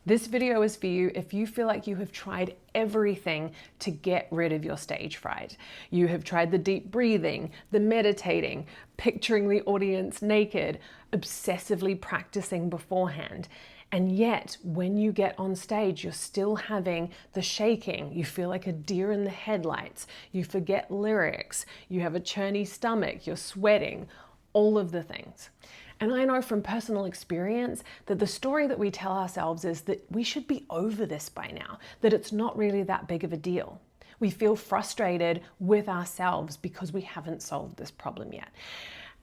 This video is for you if you feel like you have tried everything to get rid of your stage fright. You have tried the deep breathing, the meditating, picturing the audience naked, obsessively practicing beforehand. And yet, when you get on stage, you're still having the shaking. You feel like a deer in the headlights. You forget lyrics. You have a churny stomach. You're sweating. All of the things. And I know from personal experience that the story that we tell ourselves is that we should be over this by now, that it's not really that big of a deal. We feel frustrated with ourselves because we haven't solved this problem yet.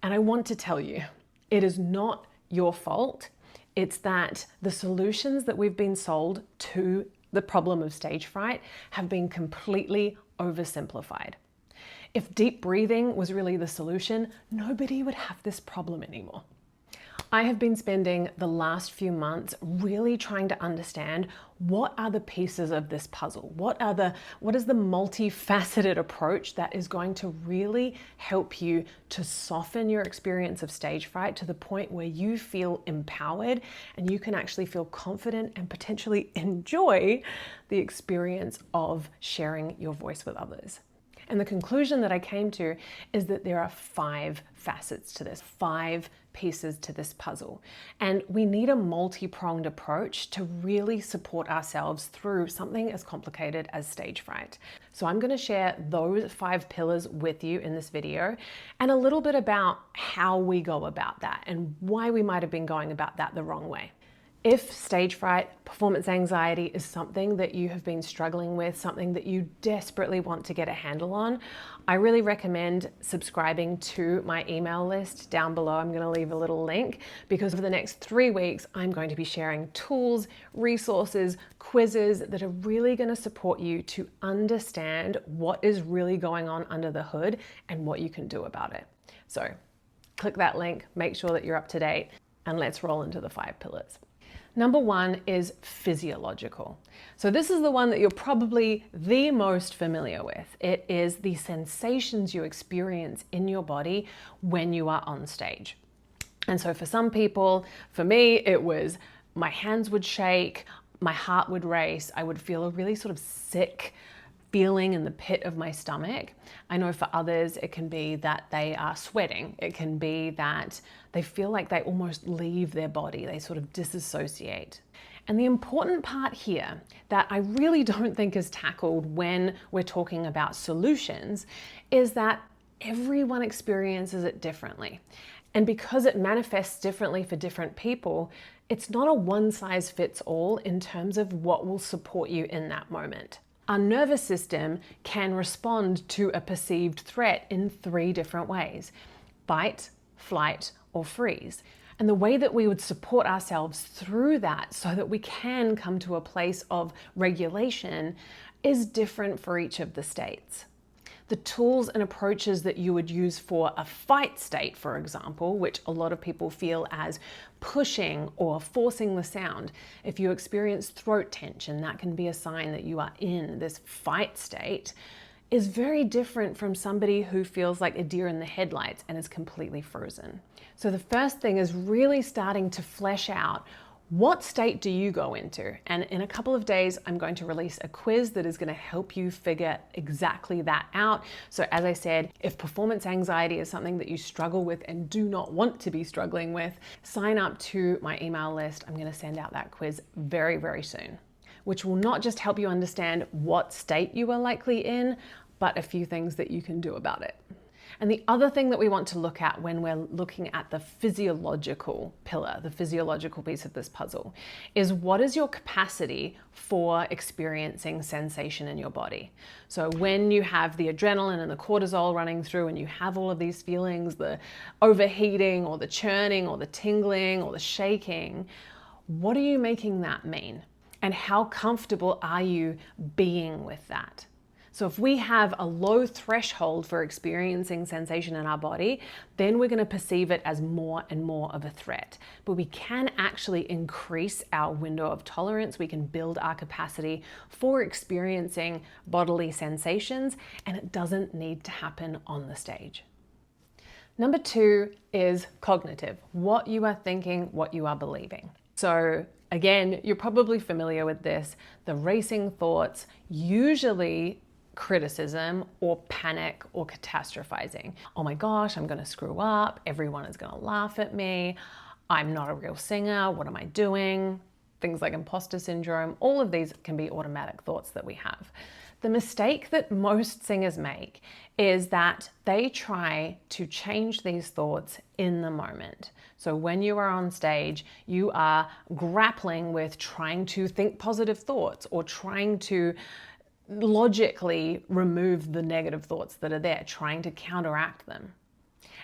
And I want to tell you, it is not your fault. It's that the solutions that we've been sold to the problem of stage fright have been completely oversimplified. If deep breathing was really the solution, nobody would have this problem anymore. I have been spending the last few months really trying to understand what are the pieces of this puzzle? What is the multi-faceted approach that is going to really help you to soften your experience of stage fright to the point where you feel empowered and you can actually feel confident and potentially enjoy the experience of sharing your voice with others. And the conclusion that I came to is that there are 5 facets to this, 5 pieces to this puzzle. And we need a multi-pronged approach to really support ourselves through something as complicated as stage fright. So I'm going to share those 5 pillars with you in this video and a little bit about how we go about that and why we might have been going about that the wrong way. If stage fright, performance anxiety is something that you have been struggling with, something that you desperately want to get a handle on, I really recommend subscribing to my email list down below. I'm going to leave a little link because for the next 3 weeks, I'm going to be sharing tools, resources, quizzes that are really going to support you to understand what is really going on under the hood and what you can do about it. So click that link, make sure that you're up to date, and let's roll into the 5 pillars. Number 1 is physiological. So this is the one that you're probably the most familiar with. It is the sensations you experience in your body when you are on stage. And so for some people, for me, it was my hands would shake, my heart would race, I would feel a really sort of sick feeling in the pit of my stomach. I know for others, it can be that they are sweating. It can be that they feel like they almost leave their body. They sort of disassociate. And the important part here that I really don't think is tackled when we're talking about solutions is that everyone experiences it differently. And because it manifests differently for different people, it's not a one-size-fits-all in terms of what will support you in that moment. Our nervous system can respond to a perceived threat in 3 different ways: fight, flight, or freeze. And the way that we would support ourselves through that so that we can come to a place of regulation is different for each of the states. The tools and approaches that you would use for a fight state, for example, which a lot of people feel as pushing or forcing the sound. If you experience throat tension, that can be a sign that you are in this fight state, is very different from somebody who feels like a deer in the headlights and is completely frozen. So the first thing is really starting to flesh out what state do you go into? And in a couple of days, I'm going to release a quiz that is going to help you figure exactly that out. So as I said, if performance anxiety is something that you struggle with and do not want to be struggling with, sign up to my email list. I'm going to send out that quiz very, very soon, which will not just help you understand what state you are likely in, but a few things that you can do about it. And the other thing that we want to look at when we're looking at the physiological pillar, the physiological piece of this puzzle, is what is your capacity for experiencing sensation in your body? So when you have the adrenaline and the cortisol running through and you have all of these feelings, the overheating or the churning or the tingling or the shaking, what are you making that mean? And how comfortable are you being with that? So if we have a low threshold for experiencing sensation in our body, then we're going to perceive it as more and more of a threat. But we can actually increase our window of tolerance. We can build our capacity for experiencing bodily sensations, and it doesn't need to happen on the stage. Number 2 is cognitive, what you are thinking, what you are believing. So Again, you're probably familiar with this. The racing thoughts, usually criticism or panic or catastrophizing. Oh my gosh, I'm going to screw up. Everyone is going to laugh at me. I'm not a real singer. What am I doing? Things like imposter syndrome. All of these can be automatic thoughts that we have. The mistake that most singers make is that they try to change these thoughts in the moment. So when you are on stage, you are grappling with trying to think positive thoughts or trying to logically remove the negative thoughts that are there, trying to counteract them.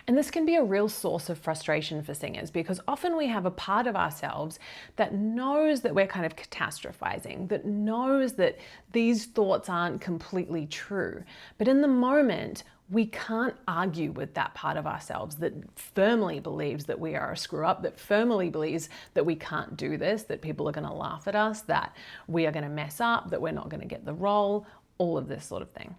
And this can be a real source of frustration for singers because often we have a part of ourselves that knows that we're kind of catastrophizing, that knows that these thoughts aren't completely true. But in the moment, we can't argue with that part of ourselves that firmly believes that we are a screw up, that firmly believes that we can't do this, that people are going to laugh at us, that we are going to mess up, that we're not going to get the role, all of this sort of thing.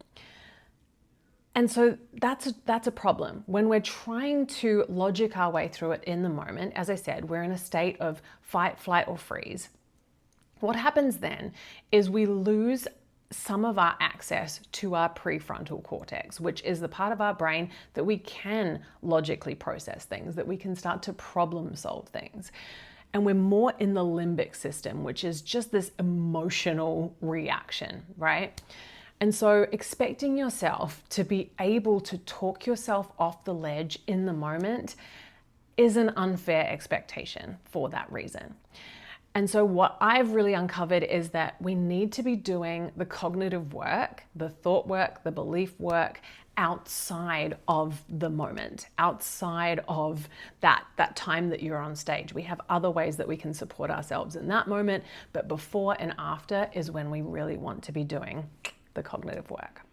And so that's a problem. When we're trying to logic our way through it in the moment, as I said, we're in a state of fight, flight, or freeze. What happens then is we lose some of our access to our prefrontal cortex, which is the part of our brain that we can logically process things, that we can start to problem solve things. And we're more in the limbic system, which is just this emotional reaction, right? And so expecting yourself to be able to talk yourself off the ledge in the moment is an unfair expectation for that reason. And so what I've really uncovered is that we need to be doing the cognitive work, the thought work, the belief work outside of the moment, outside of that time that you're on stage. We have other ways that we can support ourselves in that moment, but before and after is when we really want to be doing the cognitive work.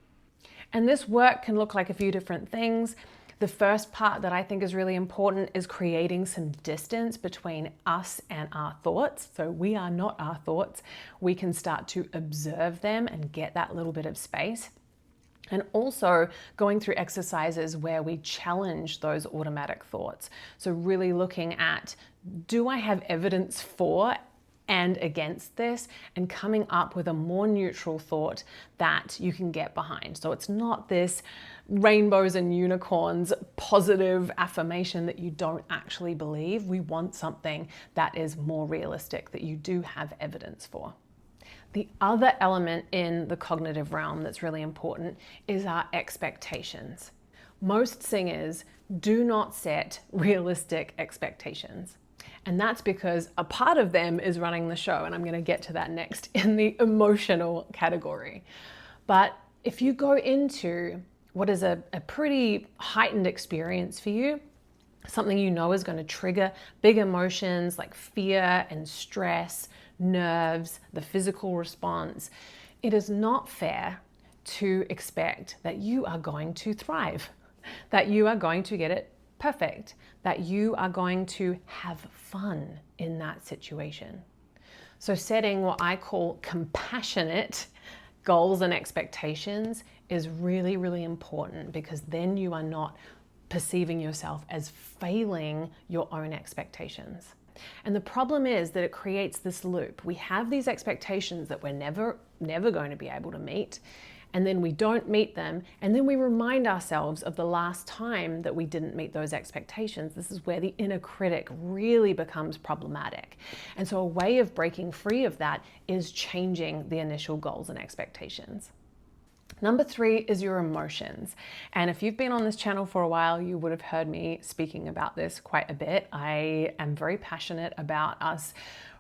And this work can look like a few different things. The first part that I think is really important is creating some distance between us and our thoughts. So we are not our thoughts. We can start to observe them and get that little bit of space. And also going through exercises where we challenge those automatic thoughts. So really looking at, do I have evidence for and against this, and coming up with a more neutral thought that you can get behind. So it's not this rainbows and unicorns positive affirmation that you don't actually believe. We want something that is more realistic, that you do have evidence for. The other element in the cognitive realm that's really important is our expectations. Most singers do not set realistic expectations. And that's because a part of them is running the show, and I'm going to get to that next in the emotional category. But if you go into what is a pretty heightened experience for you, something you know is going to trigger big emotions like fear and stress, nerves, the physical response, it is not fair to expect that you are going to thrive, that you are going to get it perfect, that you are going to have fun in that situation. So setting what I call compassionate goals and expectations is really, really important, because then you are not perceiving yourself as failing your own expectations. And the problem is that it creates this loop. We have these expectations that we're never going to be able to meet, and then we don't meet them, and then we remind ourselves of the last time that we didn't meet those expectations. This is where the inner critic really becomes problematic. And so a way of breaking free of that is changing the initial goals and expectations. Number 3 is your emotions. And if you've been on this channel for a while, you would have heard me speaking about this quite a bit. I am very passionate about us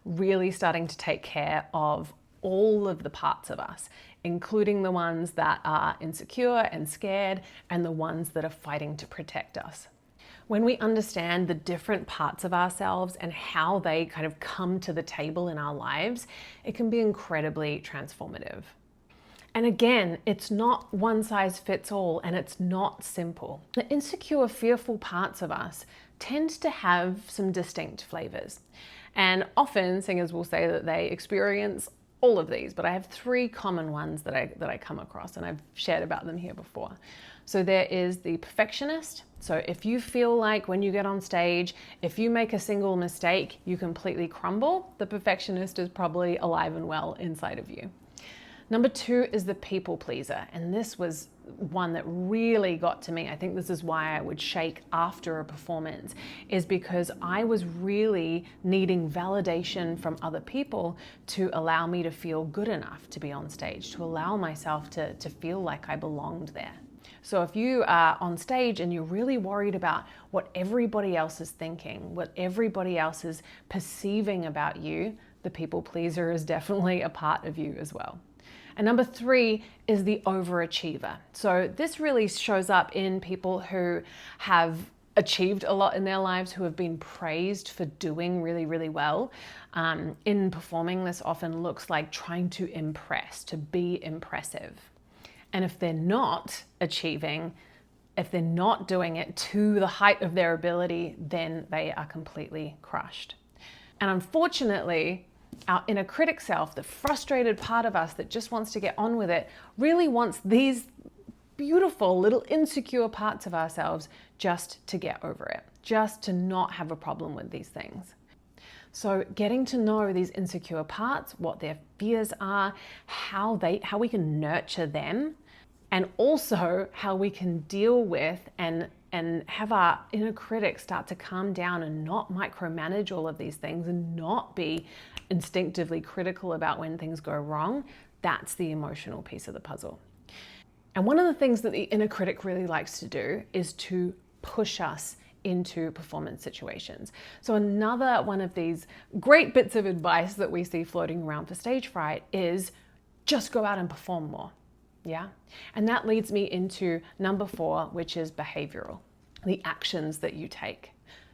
really starting to take care of all of the parts of us, including the ones that are insecure and scared, and the ones that are fighting to protect us. When we understand the different parts of ourselves and how they kind of come to the table in our lives, it can be incredibly transformative. And again, it's not one size fits all, and it's not simple. The insecure, fearful parts of us tend to have some distinct flavors. And often singers will say that they experience all of these, but I have 3 common ones that I come across, and I've shared about them here before. So there is the perfectionist. So if you feel like when you get on stage, if you make a single mistake, you completely crumble, the perfectionist is probably alive and well inside of you. Number 2 is the people pleaser. And this was one that really got to me. I think this is why I would shake after a performance, is because I was really needing validation from other people to allow me to feel good enough to be on stage, to allow myself to feel like I belonged there. So if you are on stage and you're really worried about what everybody else is thinking, what everybody else is perceiving about you, the people pleaser is definitely a part of you as well. And number 3 is the overachiever. So this really shows up in people who have achieved a lot in their lives, who have been praised for doing really, really well. In performing, this often looks like trying to impress, to be impressive. And if they're not achieving, if they're not doing it to the height of their ability, then they are completely crushed. And unfortunately, our inner critic self, the frustrated part of us that just wants to get on with it, really wants these beautiful little insecure parts of ourselves just to get over it, just to not have a problem with these things. So getting to know these insecure parts, what their fears are, how we can nurture them, and also how we can deal with and have our inner critic start to calm down and not micromanage all of these things and not be instinctively critical about when things go wrong. That's the emotional piece of the puzzle. And one of the things that the inner critic really likes to do is to push us into performance situations. So another one of these great bits of advice that we see floating around for stage fright is just go out and perform more. Yeah. And that leads me into number 4, which is behavioral, the actions that you take.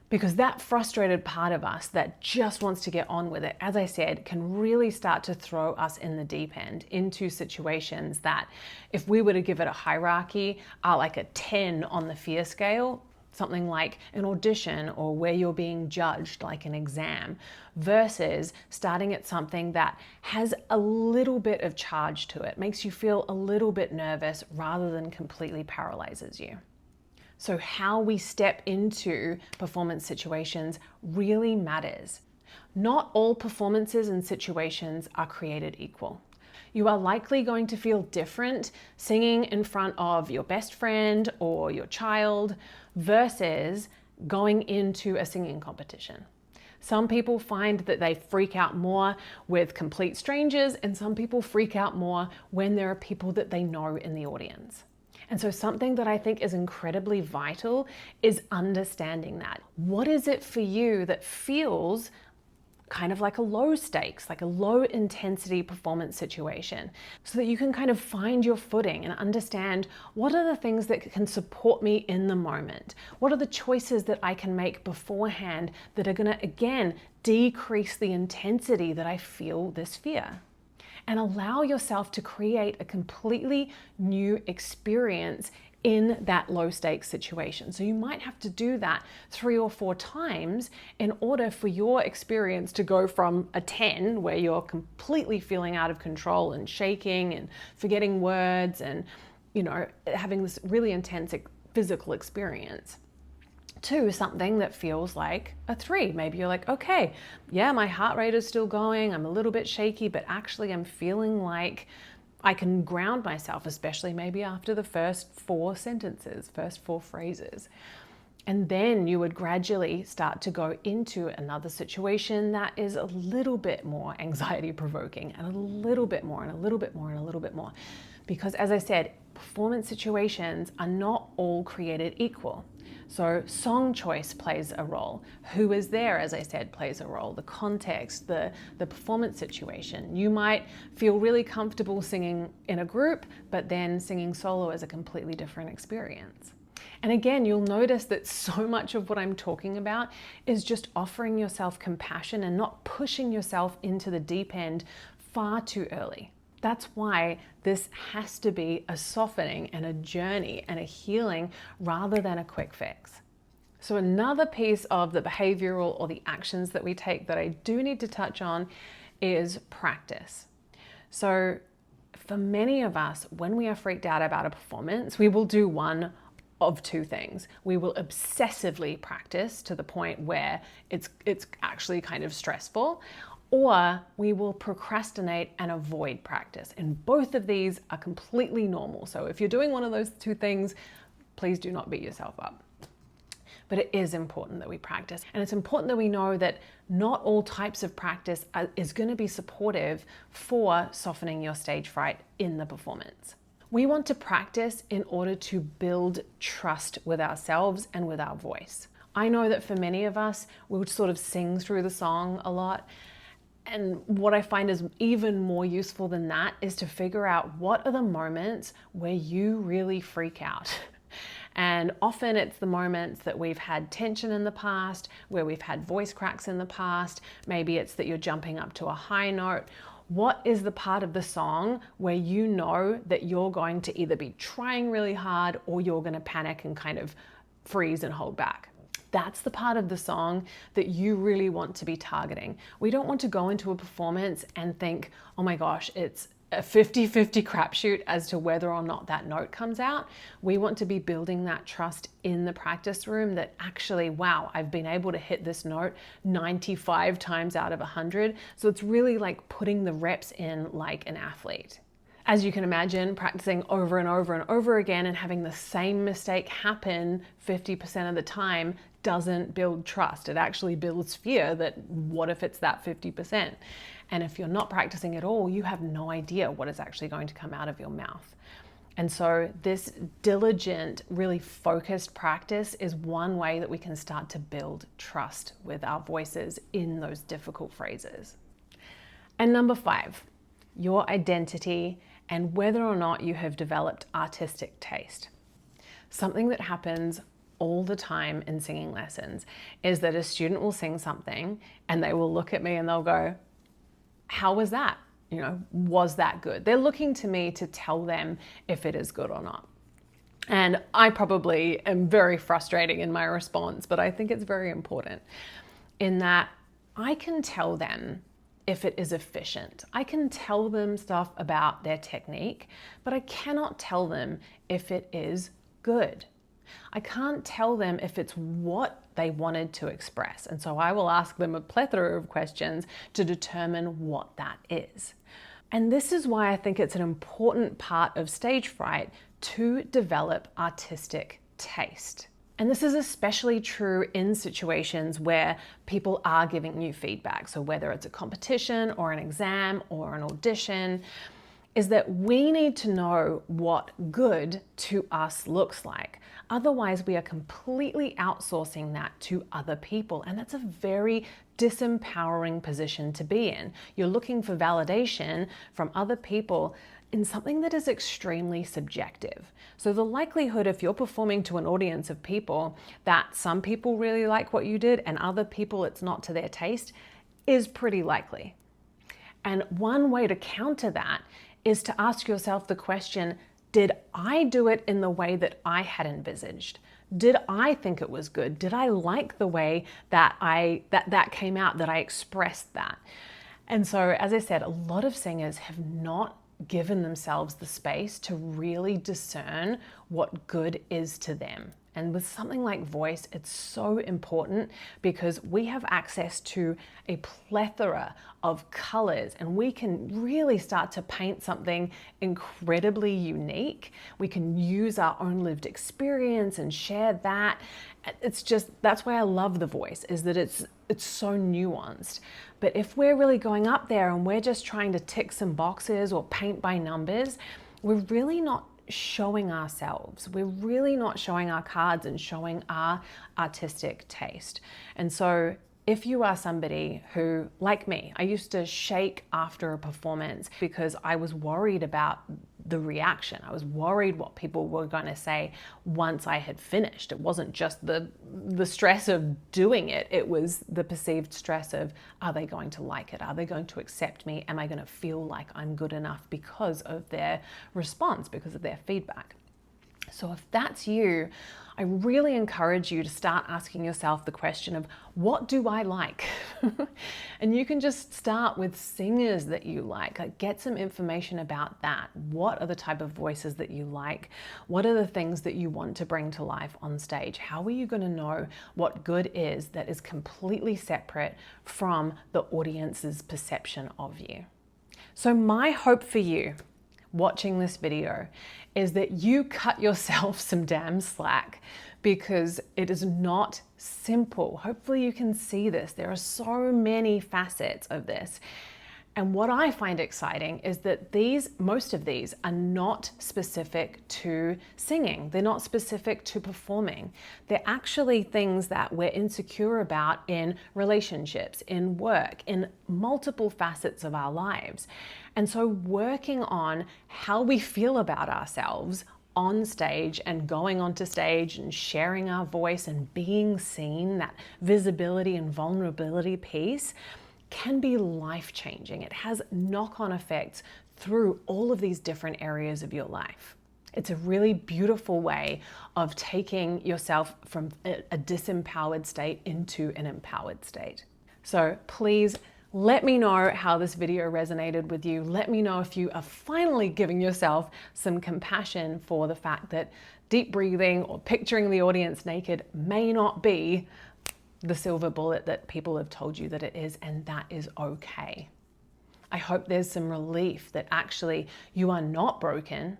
Because that frustrated part of us that just wants to get on with it, as I said, can really start to throw us in the deep end into situations that, if we were to give it a hierarchy, are like a 10 on the fear scale, something like an audition or where you're being judged like an exam, versus starting at something that has a little bit of charge to it, makes you feel a little bit nervous rather than completely paralyzes you. So how we step into performance situations really matters. Not all performances and situations are created equal. You are likely going to feel different singing in front of your best friend or your child versus going into a singing competition. Some people find that they freak out more with complete strangers, and some people freak out more when there are people that they know in the audience. And so something that I think is incredibly vital is understanding that. What is it for you that feels kind of like a low stakes, like a low intensity performance situation, so that you can kind of find your footing and understand what are the things that can support me in the moment? What are the choices that I can make beforehand that are gonna, again, decrease the intensity that I feel this fear? And allow yourself to create a completely new experience in that low stakes situation. So you might have to do that 3 or 4 times in order for your experience to go from a 10, where you're completely feeling out of control and shaking and forgetting words and, having this really intense physical experience, to something that feels like a 3. Maybe you're like, okay, yeah, my heart rate is still going, I'm a little bit shaky, but actually I'm feeling like I can ground myself, especially maybe after the first 4 sentences, first 4 phrases. And then you would gradually start to go into another situation that is a little bit more anxiety provoking, and a little bit more and a little bit more and a little bit more. Because as I said, performance situations are not all created equal. So song choice plays a role. Who is there, as I said, plays a role. The context, the performance situation. You might feel really comfortable singing in a group, but then singing solo is a completely different experience. And again, you'll notice that so much of what I'm talking about is just offering yourself compassion and not pushing yourself into the deep end far too early. That's why this has to be a softening and a journey and a healing rather than a quick fix. So another piece of the behavioral or the actions that we take that I do need to touch on is practice. So for many of us, when we are freaked out about a performance, we will do one of two things. We will obsessively practice to the point where it's actually kind of stressful, or we will procrastinate and avoid practice. And both of these are completely normal. So if you're doing one of those two things, please do not beat yourself up. But it is important that we practice. And it's important that we know that not all types of practice is going to be supportive for softening your stage fright in the performance. We want to practice in order to build trust with ourselves and with our voice. I know that for many of us, we would sort of sing through the song a lot. And what I find is even more useful than that is to figure out what are the moments where you really freak out. And often it's the moments that we've had tension in the past, where we've had voice cracks in the past. Maybe it's that you're jumping up to a high note. What is the part of the song where you know that you're going to either be trying really hard or you're going to panic and kind of freeze and hold back? That's the part of the song that you really want to be targeting. We don't want to go into a performance and think, oh my gosh, it's a 50-50 crapshoot as to whether or not that note comes out. We want to be building that trust in the practice room that actually, wow, I've been able to hit this note 95 times out of 100. So it's really like putting the reps in like an athlete. As you can imagine, practicing over and over and over again and having the same mistake happen 50% of the time doesn't build trust. It actually builds fear that what if it's that 50%? And if you're not practicing at all, you have no idea what is actually going to come out of your mouth. And so this diligent, really focused practice is one way that we can start to build trust with our voices in those difficult phrases. And number 5, your identity and whether or not you have developed artistic taste. Something that happens all the time in singing lessons is that a student will sing something and they will look at me and they'll go, how was that? Was that good? They're looking to me to tell them if it is good or not. And I probably am very frustrating in my response, but I think it's very important in that I can tell them if it is efficient. I can tell them stuff about their technique, but I cannot tell them if it is good. I can't tell them if it's what they wanted to express. And so I will ask them a plethora of questions to determine what that is. And this is why I think it's an important part of stage fright to develop artistic taste. And this is especially true in situations where people are giving you feedback. So whether it's a competition or an exam or an audition, is that we need to know what good to us looks like. Otherwise, we are completely outsourcing that to other people. And that's a very disempowering position to be in. You're looking for validation from other people in something that is extremely subjective. So the likelihood, if you're performing to an audience of people, that some people really like what you did and other people it's not to their taste, is pretty likely. And one way to counter that is to ask yourself the question, did I do it in the way that I had envisaged? Did I think it was good? Did I like the way that that came out, that I expressed that? And so, as I said, a lot of singers have not given themselves the space to really discern what good is to them. And with something like voice, it's so important because we have access to a plethora of colors and we can really start to paint something incredibly unique. We can use our own lived experience and share that. It's just, that's why I love the voice, is that it's so nuanced. But if we're really going up there and we're just trying to tick some boxes or paint by numbers, we're really not showing ourselves. We're really not showing our cards and showing our artistic taste. And so if you are somebody who, like me, I used to shake after a performance because I was worried about the reaction. I was worried what people were going to say once I had finished. It wasn't just the stress of doing it. It was the perceived stress of, are they going to like it? Are they going to accept me? Am I going to feel like I'm good enough because of their response, because of their feedback? So if that's you, I really encourage you to start asking yourself the question of, what do I like? And you can just start with singers that you like, get some information about that. What are the type of voices that you like? What are the things that you want to bring to life on stage? How are you going to know what good is that is completely separate from the audience's perception of you? So my hope for you watching this video is that you cut yourself some damn slack, because it is not simple. Hopefully you can see this. There are so many facets of this. And what I find exciting is that most of these are not specific to singing. They're not specific to performing. They're actually things that we're insecure about in relationships, in work, in multiple facets of our lives. And so working on how we feel about ourselves on stage and going onto stage and sharing our voice and being seen, that visibility and vulnerability piece, can be life-changing. It has knock-on effects through all of these different areas of your life. It's a really beautiful way of taking yourself from a disempowered state into an empowered state. So please let me know how this video resonated with you. Let me know if you are finally giving yourself some compassion for the fact that deep breathing or picturing the audience naked may not be the silver bullet that people have told you that it is, and that is okay. I hope there's some relief that actually you are not broken,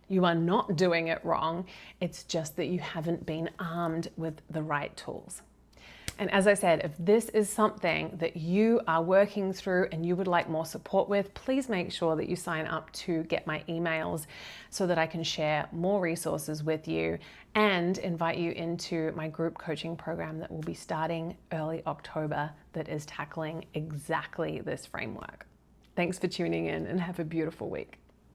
you are not doing it wrong, it's just that you haven't been armed with the right tools. And as I said, if this is something that you are working through and you would like more support with, please make sure that you sign up to get my emails so that I can share more resources with you and invite you into my group coaching program that will be starting early October that is tackling exactly this framework. Thanks for tuning in and have a beautiful week.